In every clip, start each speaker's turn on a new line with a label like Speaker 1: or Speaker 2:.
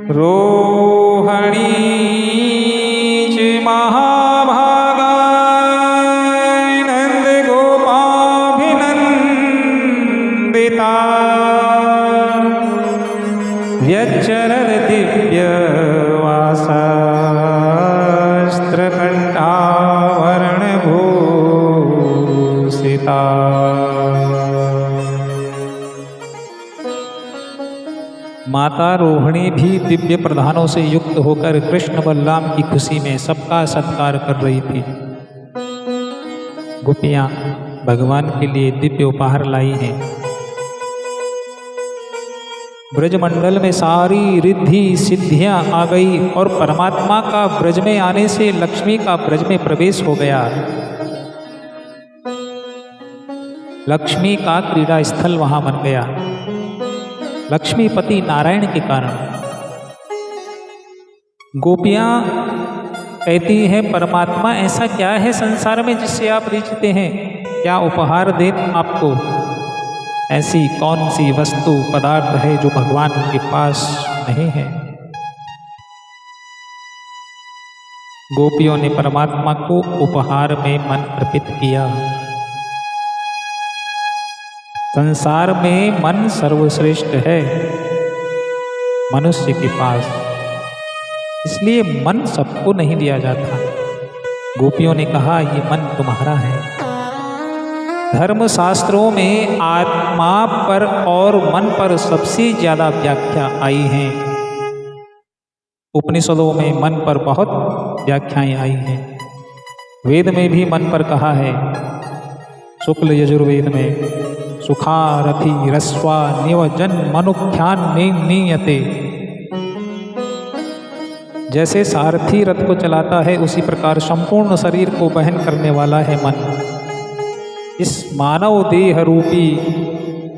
Speaker 1: रोहिणी च महाभागा नंद गोपाभिनंदिता व्यचरद दिव्यवासास्त्रकंठावरणभूषिता। माता रोहिणी भी दिव्य प्रधानों से युक्त होकर कृष्ण बलराम की खुशी में सबका सत्कार कर रही थी। गोपियां भगवान के लिए दिव्य उपहार लाई हैं। ब्रजमंडल में सारी रिद्धि सिद्धियां आ गई और परमात्मा का ब्रज में आने से लक्ष्मी का ब्रज में प्रवेश हो गया। लक्ष्मी का क्रीड़ा स्थल वहां बन गया, लक्ष्मीपति नारायण के कारण। गोपियां कहती हैं, परमात्मा ऐसा क्या है संसार में जिससे आप रिझते हैं? क्या उपहार दें आपको? ऐसी कौन सी वस्तु पदार्थ है जो भगवान के पास नहीं है? गोपियों ने परमात्मा को उपहार में मन अर्पित किया। संसार में मन सर्वश्रेष्ठ है मनुष्य के पास, इसलिए मन सबको नहीं दिया जाता। गोपियों ने कहा, ये मन तुम्हारा है। धर्म शास्त्रों में आत्मा पर और मन पर सबसे ज्यादा व्याख्या आई है। उपनिषदों में मन पर बहुत व्याख्याएं आई हैं। वेद में भी मन पर कहा है। शुक्ल यजुर्वेद में सुखारथी रस्वा निवजन मनुख्यान नीयते। जैसे सारथी रथ को चलाता है, उसी प्रकार संपूर्ण शरीर को वहन करने वाला है मन। इस मानव देह रूपी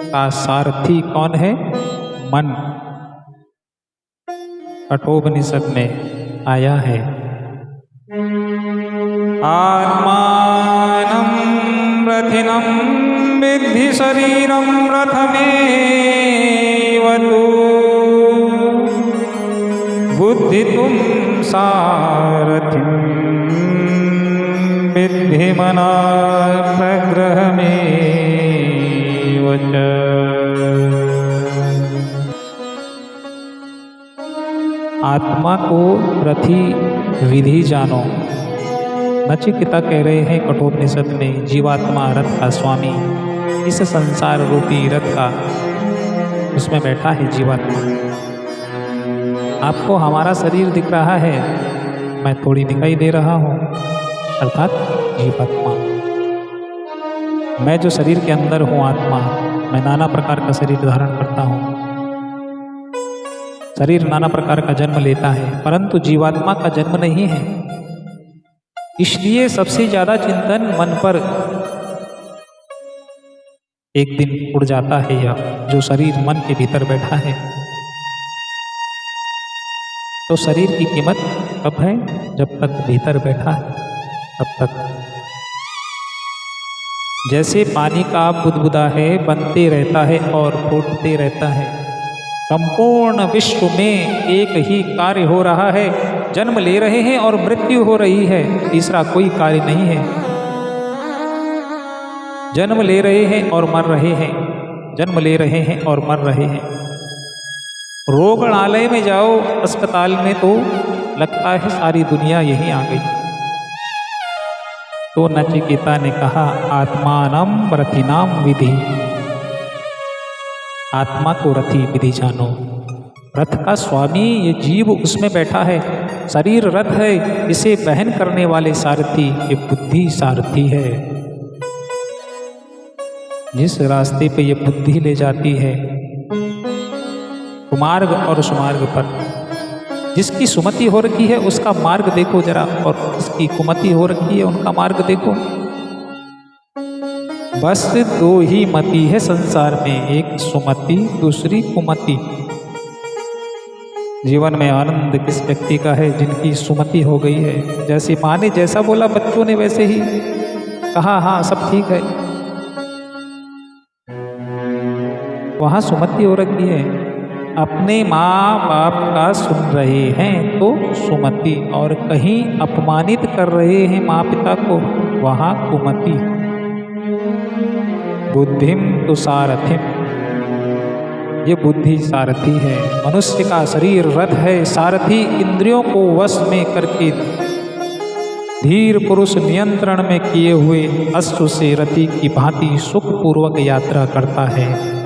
Speaker 1: का सारथी कौन है? मन। कठोपनिषद में आया है, आत्मानं रथिनं विद्धि शरीरं रथमेव तु बुद्धि तुम सारथिं विद्धि मना प्रग्रहमेव च। आत्मा को रथी विधि जानो। नचिकेता कह रहे हैं कठोपनिषद में, जीवात्मा रथ का स्वामी। इस संसार रूपी रथ का उसमें बैठा है जीवात्मा। आपको हमारा शरीर दिख रहा है, मैं थोड़ी दिखाई दे रहा हूँ, अर्थात जीवात्मा। मैं जो शरीर के अंदर हूँ आत्मा, मैं नाना प्रकार का शरीर धारण करता हूँ। शरीर नाना प्रकार का जन्म लेता है, परंतु जीवात्मा का जन्म नहीं है। इसलिए सबसे ज्यादा चिंतन मन पर एक दिन उड़ जाता है। यह जो शरीर मन के भीतर बैठा है, तो शरीर की कीमत कब है? जब तक भीतर बैठा है तब तक। जैसे पानी का बुदबुदा है, बनते रहता है और फूटते रहता है। संपूर्ण विश्व में एक ही कार्य हो रहा है, जन्म ले रहे हैं और मृत्यु हो रही है, तीसरा कोई कार्य नहीं है। जन्म ले रहे हैं और मर रहे हैं, जन्म ले रहे हैं और मर रहे हैं। रोगणालय में जाओ, अस्पताल में, तो लगता है सारी दुनिया यहीं आ गई। तो नचिकेता ने कहा, आत्मानं रथिनाम विधि। आत्मा को रथी विधि जानो। रथ का स्वामी ये जीव उसमें बैठा है। शरीर रथ है, इसे वहन करने वाले सारथी ये बुद्धि सारथी है। जिस रास्ते पे ये बुद्धि ले जाती है, कुमार्ग और सुमार्ग पर, जिसकी सुमति हो रखी है उसका मार्ग देखो जरा, और जिसकी कुमति हो रखी है उनका मार्ग देखो। बस दो ही मति है संसार में, एक सुमति, दूसरी कुमति। जीवन में आनंद किस व्यक्ति का है? जिनकी सुमति हो गई है। जैसे माँ ने जैसा बोला, बच्चों ने वैसे ही कहा, हाँ सब ठीक है, वहां सुमति हो रखी है। अपने माँ बाप का सुन रहे हैं तो सुमति, और कहीं अपमानित कर रहे हैं माँ पिता को, वहाँ कुमति। बुद्धिम तु सारथिम, ये बुद्धि सारथी है। मनुष्य का शरीर रथ है, सारथी इंद्रियों को वश में करके धीर पुरुष नियंत्रण में किए हुए अश्व से रथी की भांति सुखपूर्वक यात्रा करता है।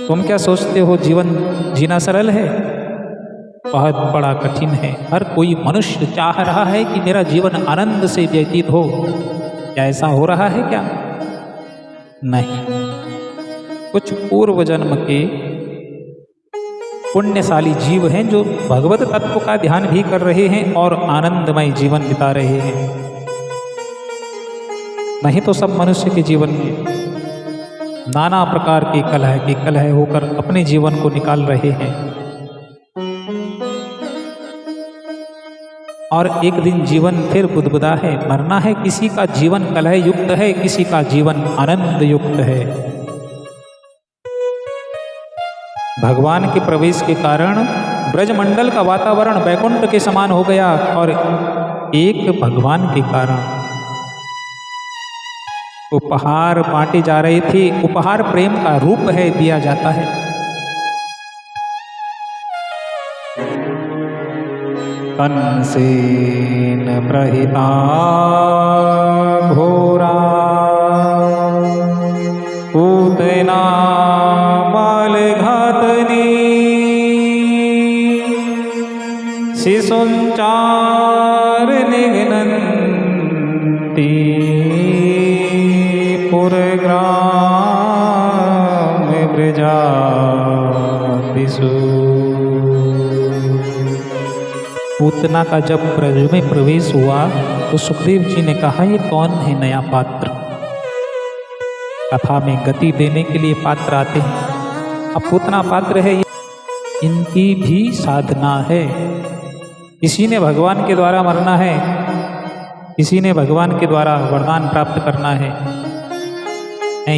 Speaker 1: तुम क्या सोचते हो जीवन जीना सरल है? बहुत बड़ा कठिन है। हर कोई मनुष्य चाह रहा है कि मेरा जीवन आनंद से व्यतीत हो। क्या ऐसा हो रहा है क्या? नहीं। कुछ पूर्व जन्म के पुण्यशाली जीव हैं जो भगवत तत्व का ध्यान भी कर रहे हैं और आनंदमय जीवन बिता रहे हैं। नहीं तो सब मनुष्य के जीवन में नाना प्रकार के कलह होकर अपने जीवन को निकाल रहे हैं। और एक दिन जीवन फिर बुदबुदा है, मरना है। किसी का जीवन कलह युक्त है, किसी का जीवन आनंद युक्त है। भगवान के प्रवेश के कारण ब्रजमंडल का वातावरण वैकुंठ के समान हो गया, और एक भगवान के कारण उपहार बांटे जा रहे थे। उपहार प्रेम का रूप है, दिया जाता है। कंसेन प्रहिता घोरा पूतना शिशुंचार निघ्नन्ति पुरग्राम ब्रजादिषु। पूतना का जब ब्रज में प्रवेश हुआ तो सुखदेव जी ने कहा, ये कौन है नया पात्र? कथा में गति देने के लिए पात्र आते हैं। अब पूतना पात्र है, इनकी भी साधना है। किसी ने भगवान के द्वारा मरना है, किसी ने भगवान के द्वारा वरदान प्राप्त करना है।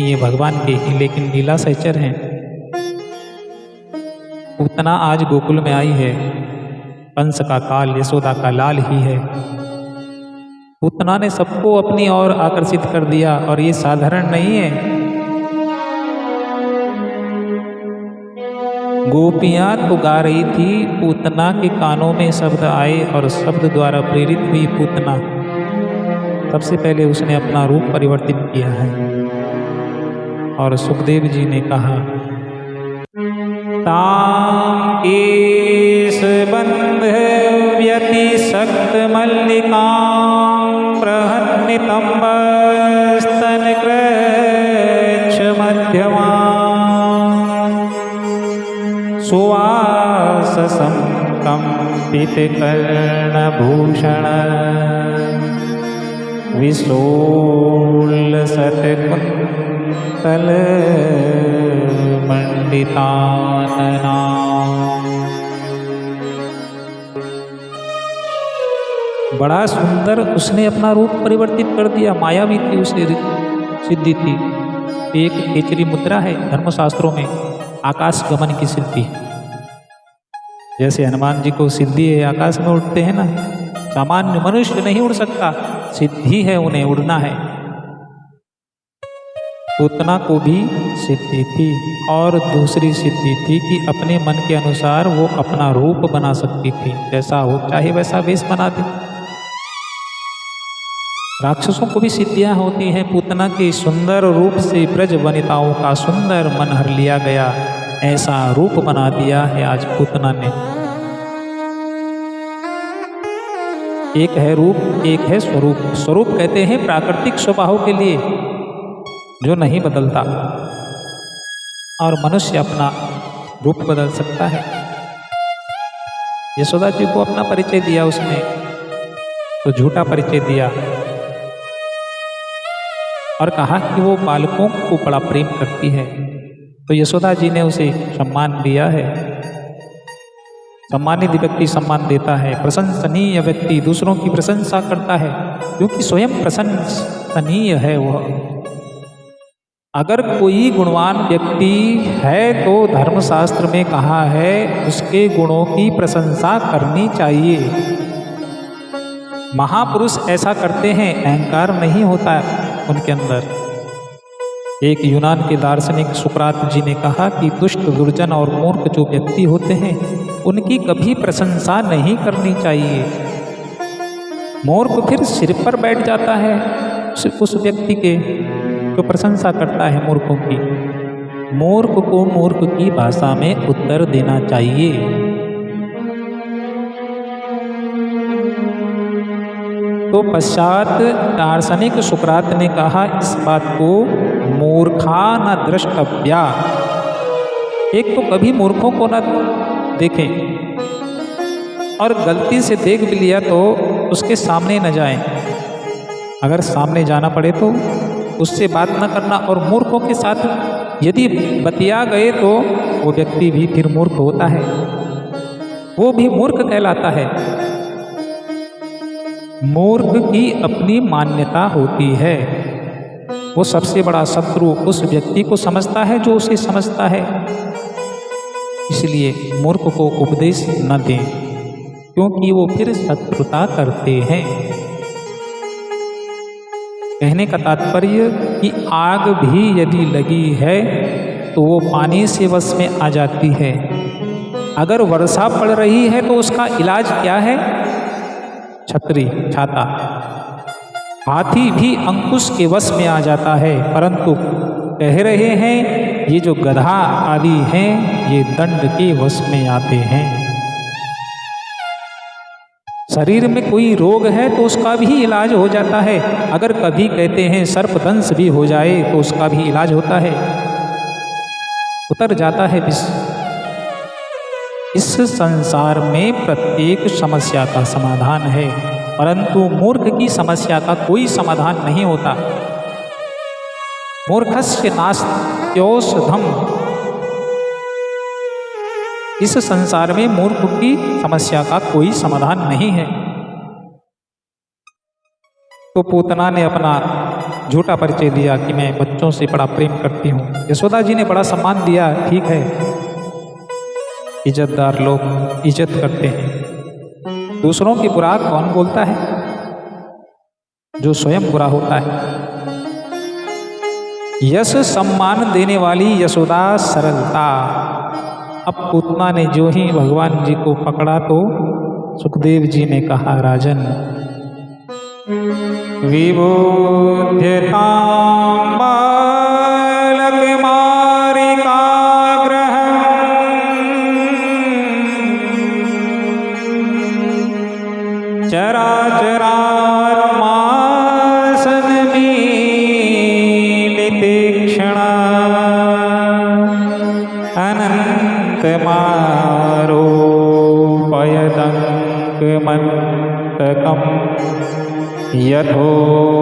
Speaker 1: ये भगवान के ही लेकिन लीला सहचर हैं। पूतना आज गोकुल में आई है। कंस का काल यशोदा का लाल ही है। पूतना ने सबको अपनी ओर आकर्षित कर दिया, और ये साधारण नहीं है। गोपियां तो गा रही थी, पूतना के कानों में शब्द आए और शब्द द्वारा प्रेरित हुई पूतना सबसे पहले उसने अपना रूप परिवर्तित किया है। और सुखदेव जी ने कहा, ताम केश बंध व्यति सक्त मल्लिकां प्रहन्नितंब स्तन कृच्छ मध्यमा सुवास संकंपित कर्णभूषण विशोल्लसत कुंतल मंडितानना। बड़ा सुंदर उसने अपना रूप परिवर्तित कर दिया। मायावी थी, उसे सिद्धि थी। एक केचरी मुद्रा है धर्मशास्त्रों में, आकाश गमन की सिद्धि। जैसे हनुमान जी को सिद्धि है, आकाश में उड़ते हैं ना। सामान्य मनुष्य नहीं उड़ सकता, सिद्धि है, उन्हें उड़ना है। पूतना को भी सिद्धि थी, और दूसरी सिद्धि थी कि अपने मन के अनुसार वो अपना रूप बना सकती थी। जैसा हो चाहे वैसा वेश बना दे। राक्षसों को भी सिद्धियां होती हैं। पूतना के सुंदर रूप से ब्रज वनिताओं का सुंदर मन हर लिया गया। ऐसा रूप बना दिया है आज पूतना ने। एक है रूप, एक है स्वरूप। स्वरूप कहते हैं प्राकृतिक स्वभाव के लिए जो नहीं बदलता, और मनुष्य अपना रूप बदल सकता है। यशोदा जी को अपना परिचय दिया उसने, तो झूठा परिचय दिया और कहा कि वो बालकों को बड़ा प्रेम करती है। तो यशोदा जी ने उसे सम्मान दिया है। सम्मानित व्यक्ति सम्मान देता है। प्रशंसनीय व्यक्ति दूसरों की प्रशंसा करता है, क्योंकि स्वयं प्रशंसनीय है वह। अगर कोई गुणवान व्यक्ति है तो धर्मशास्त्र में कहा है उसके गुणों की प्रशंसा करनी चाहिए। महापुरुष ऐसा करते हैं, अहंकार नहीं होता उनके अंदर। एक यूनान के दार्शनिक सुकरात जी ने कहा कि दुष्ट, दुर्जन और मूर्ख जो व्यक्ति होते हैं उनकी कभी प्रशंसा नहीं करनी चाहिए। मूर्ख फिर सिर पर बैठ जाता है उस व्यक्ति के जो प्रशंसा करता है मूर्खों की। मूर्ख को मूर्ख की भाषा में उत्तर देना चाहिए। तो पश्चात दार्शनिक सुकरात ने कहा इस बात को मूर्खा न द्रष्टव्या। एक तो कभी मूर्खों को न देखें और गलती से देख भी लिया तो उसके सामने न जाएं। अगर सामने जाना पड़े तो उससे बात न करना, और मूर्खों के साथ यदि बतिया गए तो वो व्यक्ति भी फिर मूर्ख होता है, वो भी मूर्ख कहलाता है। मूर्ख की अपनी मान्यता होती है। वो सबसे बड़ा शत्रु उस व्यक्ति को समझता है जो उसे समझता है। इसलिए मूर्ख को उपदेश न दें, क्योंकि वो फिर शत्रुता करते हैं। कहने का तात्पर्य कि आग भी यदि लगी है तो वो पानी से वश में आ जाती है। अगर वर्षा पड़ रही है तो उसका इलाज क्या है? छतरी, छाता। हाथी भी अंकुश के वश में आ जाता है, परंतु कह रहे हैं ये जो गधा आदि हैं ये दंड के वश में आते हैं। शरीर में कोई रोग है तो उसका भी इलाज हो जाता है। अगर कभी कहते हैं सर्पदंश भी हो जाए तो उसका भी इलाज होता है, उतर जाता है विष। इस संसार में प्रत्येक समस्या का समाधान है, परंतु मूर्ख की समस्या का कोई समाधान नहीं होता। मूर्खस्य नास्त्यौषधम्। इस संसार में मूर्ख की समस्या का कोई समाधान नहीं है। तो पूतना ने अपना झूठा परिचय दिया कि मैं बच्चों से बड़ा प्रेम करती हूँ। यशोदा जी ने बड़ा सम्मान दिया, ठीक है, इज्जतदार लोग इज्जत करते हैं। दूसरों की बुरा कौन बोलता है? जो स्वयं बुरा होता है। यश सम्मान देने वाली यशोदा सरलता। अब पूतना ने जो ही भगवान जी को पकड़ा तो सुखदेव जी ने कहा, राजन विबोध्यतां बालकमारिकाग्रहम् चराचरात्मा सन्मीलितेक्षणा अनन्तमारोपयदङ्कमन्तकम् यथोरङ्गसूक्तमबुद्धिरञ्जुधी।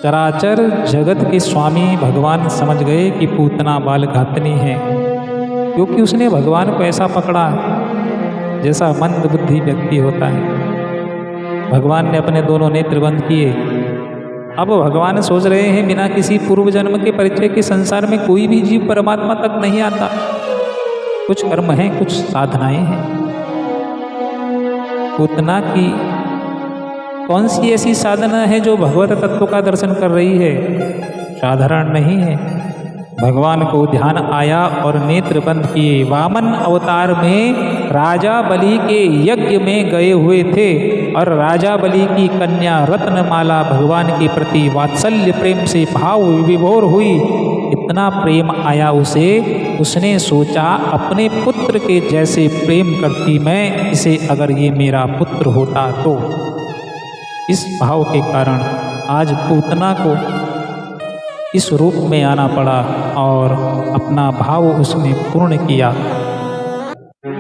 Speaker 1: चराचर जगत के स्वामी भगवान समझ गए कि पूतना बाल घातनी है, क्योंकि उसने भगवान को ऐसा पकड़ा जैसा मंद बुद्धि व्यक्ति होता है। भगवान ने अपने दोनों नेत्र बंद किए। अब भगवान सोच रहे हैं बिना किसी पूर्व जन्म के परिचय के संसार में कोई भी जीव परमात्मा तक नहीं आता। कुछ कर्म हैं, कुछ साधनाएं हैं। पूतना की कौन सी ऐसी साधना है जो भगवत तत्व का दर्शन कर रही है? साधारण नहीं है। भगवान को ध्यान आया और नेत्र बंद किए। वामन अवतार में राजा बलि के यज्ञ में गए हुए थे और राजा बलि की कन्या रत्नमाला भगवान के प्रति वात्सल्य प्रेम से भाव विभोर हुई। इतना प्रेम आया उसे, उसने सोचा अपने पुत्र के जैसे प्रेम करती मैं इसे, अगर ये मेरा पुत्र होता तो। इस भाव के कारण आज पूतना को इस रूप में आना पड़ा और अपना भाव उसने पूर्ण किया।